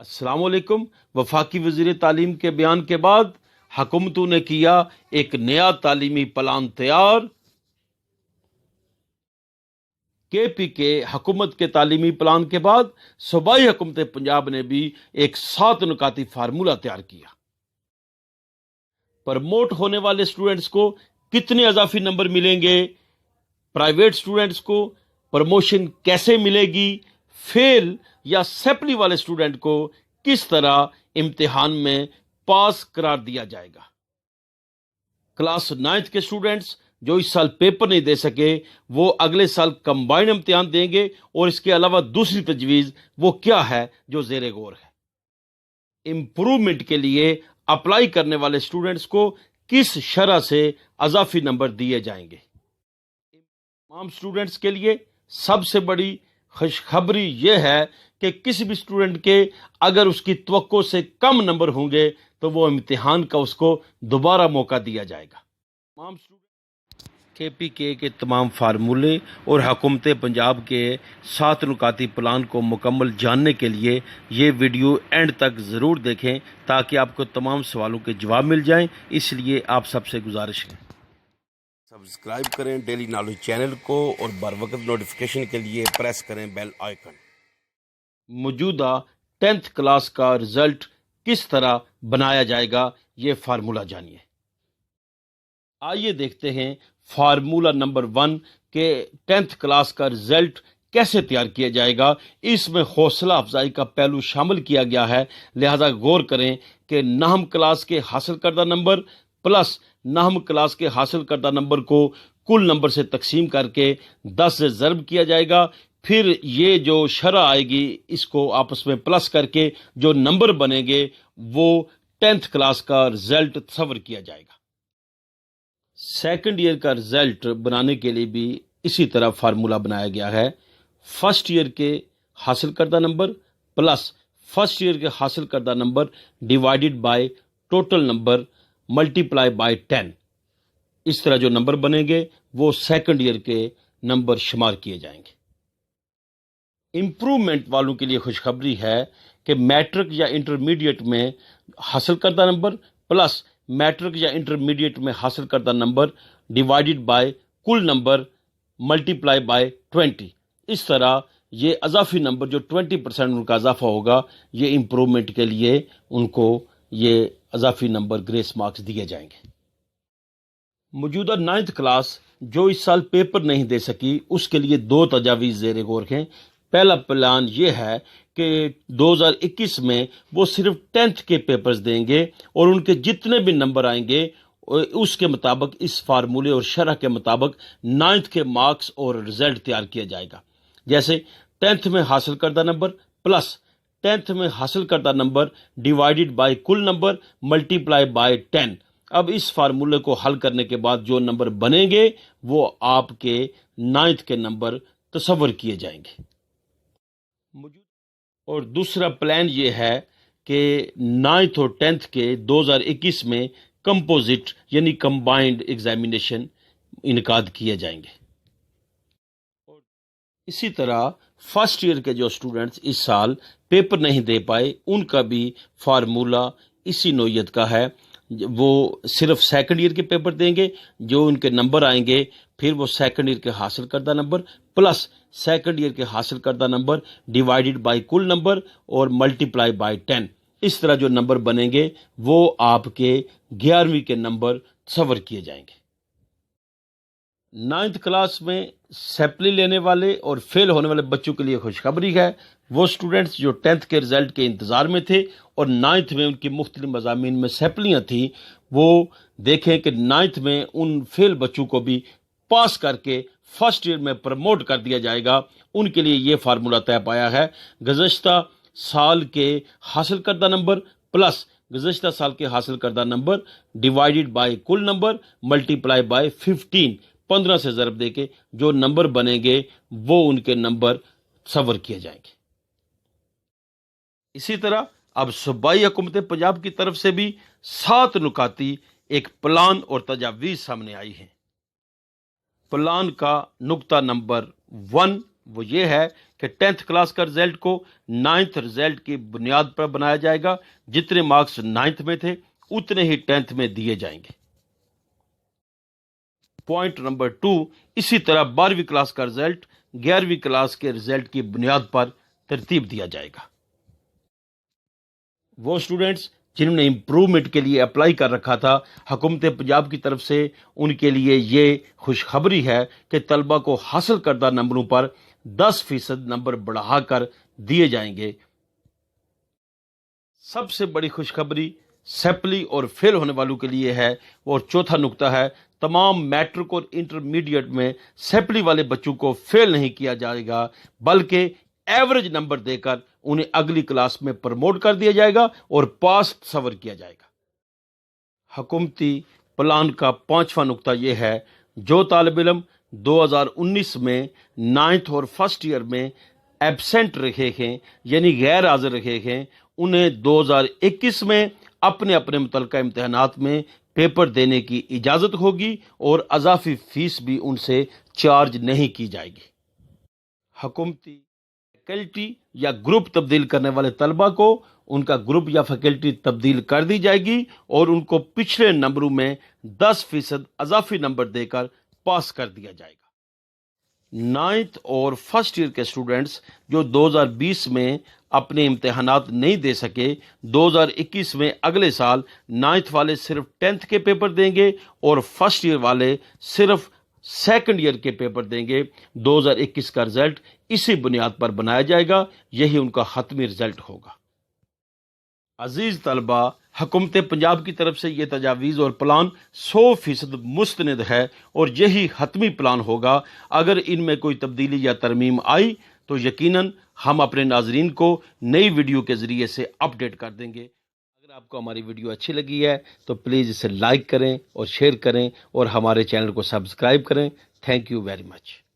السلام علیکم۔ وفاقی وزیر تعلیم کے بیان کے بعد حکومتوں نے کیا ایک نیا تعلیمی پلان تیار۔ کے پی کے حکومت کے تعلیمی پلان کے بعد صوبائی حکومت پنجاب نے بھی ایک 7 نکاتی فارمولہ تیار کیا۔ پرموٹ ہونے والے اسٹوڈنٹس کو کتنے اضافی نمبر ملیں گے، پرائیویٹ اسٹوڈنٹس کو پروموشن کیسے ملے گی، فیل یا سیپلی والے اسٹوڈنٹ کو کس طرح امتحان میں پاس قرار دیا جائے گا۔ کلاس 9 کے اسٹوڈنٹس جو اس سال پیپر نہیں دے سکے وہ اگلے سال کمبائنڈ امتحان دیں گے، اور اس کے علاوہ دوسری تجویز وہ کیا ہے جو زیر غور ہے۔ امپرومنٹ کے لیے اپلائی کرنے والے اسٹوڈنٹس کو کس شرح سے اضافی نمبر دیے جائیں گے۔ تمام اسٹوڈنٹس کے لیے سب سے بڑی خوشخبری یہ ہے کہ کسی بھی اسٹوڈنٹ کے اگر اس کی توقع سے کم نمبر ہوں گے تو وہ امتحان کا اس کو دوبارہ موقع دیا جائے گا۔ تمام کے پی کے تمام فارمولے اور حکومت پنجاب کے 7 نکاتی پلان کو مکمل جاننے کے لیے یہ ویڈیو اینڈ تک ضرور دیکھیں تاکہ آپ کو تمام سوالوں کے جواب مل جائیں۔ اس لیے آپ سب سے گزارش ہے سبسکرائب کریں ڈیلی نالج چینل کو، اور بر وقت نوٹیفیکیشن کے لیے پریس کریں بیل آئیکن۔ موجودہ 10th کلاس کا رزلٹ کس طرح بنایا جائے گا، یہ فارمولہ جانیے۔ آئیے دیکھتے ہیں فارمولہ نمبر 1 کہ 10th کلاس کا رزلٹ کیسے تیار کیا جائے گا۔ اس میں حوصلہ افزائی کا پہلو شامل کیا گیا ہے، لہذا غور کریں کہ 9 کلاس کے حاصل کردہ نمبر پلس 9 کلاس کے حاصل کردہ نمبر کو کل نمبر سے تقسیم کر کے 10 سے ضرب کیا جائے گا، پھر یہ جو شرح آئے گی اس کو آپس میں پلس کر کے جو نمبر بنے گے وہ 10th کلاس کا رزلٹ تصور کیا جائے گا۔ سیکنڈ ایئر کا رزلٹ بنانے کے لیے بھی اسی طرح فارمولہ بنایا گیا ہے۔ فرسٹ ایئر کے حاصل کردہ نمبر پلس فرسٹ ایئر کے حاصل کردہ number divided by total number multiply by 10۔ اس طرح جو نمبر بنیں گے وہ سیکنڈ ایئر کے نمبر شمار کیے جائیں گے۔ امپرومنٹ والوں کے لیے خوشخبری ہے کہ میٹرک یا انٹرمیڈیٹ میں حاصل کردہ نمبر پلس میٹرک یا انٹرمیڈیٹ میں حاصل کردہ نمبر ڈیوائیڈڈ بائی کل نمبر ملٹیپلائی بائی 20۔ اس طرح یہ اضافی نمبر جو 20% ان کا اضافہ ہوگا، یہ امپرومنٹ کے لیے ان کو یہ اضافی نمبر گریس مارکس دیے جائیں گے۔ موجودہ 9th کلاس جو اس سال پیپر نہیں دے سکی اس کے لیے 2 تجاویز زیر غور ہیں۔ پہلا پلان یہ ہے کہ 2021 میں وہ صرف 10th کے پیپرز دیں گے، اور ان کے جتنے بھی نمبر آئیں گے اس کے مطابق اس فارمولے اور شرح کے مطابق 9th کے مارکس اور رزلٹ تیار کیا جائے گا۔ جیسے 10th میں حاصل کردہ نمبر پلس 10th میں حاصل کردہ نمبر ڈیوائیڈڈ بائی کل نمبر ملٹیپلائی بائی 10۔ اب اس فارمولے کو حل کرنے کے بعد جو نمبر بنیں گے وہ آپ کے 9th کے نمبر تصور کیے جائیں گے۔ اور دوسرا پلان یہ ہے کہ 9th اور 10th کے 2021 میں کمپوزٹ یعنی کمبائنڈ ایگزامینیشن انعقاد کیے جائیں گے۔ اسی طرح فرسٹ ایئر کے جو اسٹوڈنٹس اس سال پیپر نہیں دے پائے ان کا بھی فارمولہ اسی نوعیت کا ہے۔ وہ صرف سیکنڈ ایئر کے پیپر دیں گے، جو ان کے نمبر آئیں گے پھر وہ سیکنڈ ایئر کے حاصل کردہ نمبر پلس سیکنڈ ایئر کے حاصل کردہ نمبر ڈیوائیڈڈ بائی کل نمبر اور ملٹیپلائی بائی 10۔ اس طرح جو نمبر بنیں گے وہ آپ کے 11ویں کے نمبر تصور کیے جائیں گے۔ 9th کلاس میں سیپلی لینے والے اور فیل ہونے والے بچوں کے لیے خوشخبری ہے۔ وہ اسٹوڈنٹس جو 10th کے رزلٹ کے انتظار میں تھے اور 9th میں ان کی مختلف مضامین میں سیپلیاں تھیں، وہ دیکھیں کہ 9th میں ان فیل بچوں کو بھی پاس کر کے فرسٹ ایئر میں پروموٹ کر دیا جائے گا۔ ان کے لیے یہ فارمولہ طے پایا ہے، گزشتہ سال کے حاصل کردہ نمبر پلس گزشتہ سال کے حاصل کردہ نمبر ڈیوائیڈڈ بائی کل نمبر ملٹیپلائی بائی 15 سے ضرب دے کے جو نمبر بنیں گے وہ ان کے نمبر تصور کیے جائیں گے۔ اسی طرح اب صوبائی حکومت پنجاب کی طرف سے بھی 7 نکاتی ایک پلان اور تجاویز سامنے آئی ہیں۔ پلان کا نقطہ نمبر 1 وہ یہ ہے کہ 10th کلاس کا رزلٹ کو 9th رزلٹ کی بنیاد پر بنایا جائے گا. جتنے مارکس 9th میں تھے اتنے ہی 10th میں دیے جائیں گے. پوائنٹ نمبر 2، اسی طرح 12ویں کلاس کا رزلٹ 11ویں کلاس کے رزلٹ کی بنیاد پر ترتیب دیا جائے گا. وہ اسٹوڈنٹس جنہوں نے امپرومنٹ کے لیے اپلائی کر رکھا تھا، حکومت پنجاب کی طرف سے ان کے لیے یہ خوشخبری ہے کہ طلبہ کو حاصل کردہ نمبروں پر 10% نمبر بڑھا کر دیے جائیں گے. سب سے بڑی خوشخبری سیپلی اور فیل ہونے والوں کے لیے ہے. اور چوتھا نقطہ ہے، تمام میٹرک اور انٹرمیڈیٹ میں سیپلی والے بچوں کو فیل نہیں کیا جائے گا، بلکہ ایوریج نمبر دے کر انہیں اگلی کلاس میں پروموٹ کر دیا جائے گا اور پاس تصور کیا جائے گا. حکومتی پلان کا 5واں نقطہ یہ ہے، جو طالب علم 2019 میں 9th اور فرسٹ ایئر میں ایبسینٹ رہے ہیں یعنی غیر حاضر رہے ہیں، انہیں 2021 میں اپنے اپنے متعلقہ امتحانات میں پیپر دینے کی اجازت ہوگی اور اضافی فیس بھی ان سے چارج نہیں کی جائے گی. حکومتی فیکلٹی یا گروپ تبدیل کرنے والے طلبہ کو ان کا گروپ یا فیکلٹی تبدیل کر دی جائے گی اور ان کو پچھلے نمبروں میں 10% اضافی نمبر دے کر پاس کر دیا جائے گا. 9th اور فرسٹ ایئر کے اسٹوڈنٹس جو 2020 میں اپنے امتحانات نہیں دے سکے، 2021 میں اگلے سال 9th والے صرف 10th کے پیپر دیں گے اور فرسٹ ایئر والے صرف سیکنڈ ایئر کے پیپر دیں گے. 2021 کا رزلٹ اسی بنیاد پر بنایا جائے گا، یہی ان کا حتمی رزلٹ ہوگا. عزیز طلبہ، حکومت پنجاب کی طرف سے یہ تجاویز اور پلان 100% مستند ہے اور یہی حتمی پلان ہوگا. اگر ان میں کوئی تبدیلی یا ترمیم آئی تو یقیناً ہم اپنے ناظرین کو نئی ویڈیو کے ذریعے سے اپڈیٹ کر دیں گے. اگر آپ کو ہماری ویڈیو اچھی لگی ہے تو پلیز اسے لائک کریں اور شیئر کریں اور ہمارے چینل کو سبسکرائب کریں. Thank you very much.